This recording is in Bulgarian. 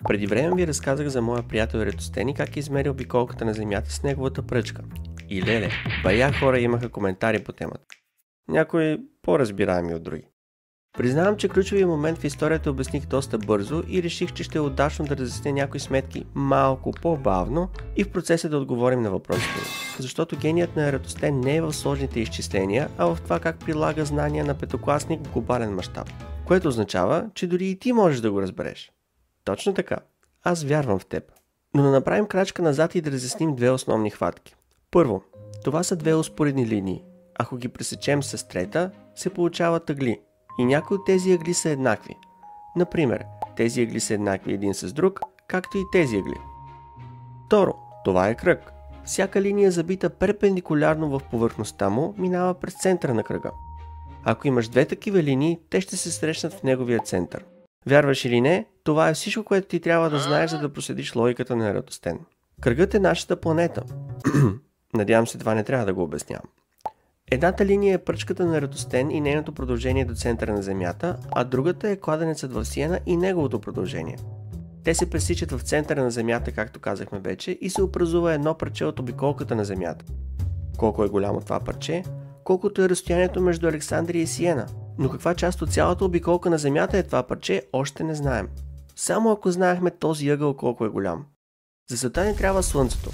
Преди време ви разказах за моя приятел Ератостен и как е измерил обиколката на Земята с неговата пръчка. И леле, бая хора имаха коментари по темата. Някои по-разбираеми от други. Признавам, че ключовия момент в историята обясних доста бързо и реших, че ще е удачно да разясня някои сметки малко по-бавно и в процеса да отговорим на въпросите. Защото геният на Ератостен не е в сложните изчисления, а в това как прилага знания на петокласник в глобален мащаб. Което означава, че дори и ти можеш да го разбереш. Точно така. Аз вярвам в теб. Но да направим крачка назад и да разясним две основни хватки. Първо, това са две успоредни линии. Ако ги пресечем с трета, се получават ъгли. И някои от тези ъгли са еднакви. Например, тези ъгли са еднакви един с друг, както и тези ъгли. Второ, това е кръг. Всяка линия, забита перпендикулярно в повърхността му, минава през центъра на кръга. Ако имаш две такива линии, те ще се срещнат в неговия център. Вярваш или не, това е всичко, което ти трябва да знаеш, за да проследиш логиката на Ератостен. Кръгът е нашата планета. Надявам се, това не трябва да го обяснявам. Едната линия е пръчката на Ератостен и нейното продължение до центъра на Земята, а другата е кладенецът в Сиена и неговото продължение. Те се пресичат в центъра на Земята, както казахме вече, и се образува едно парче от обиколката на Земята. Колко е голямо това парче? Колкото е разстоянието между Александрия и Сиена. Но каква част от цялата обиколка на Земята е това парче, още не знаем. Само ако знаехме този ъгъл колко е голям. За целта ни трябва Слънцето.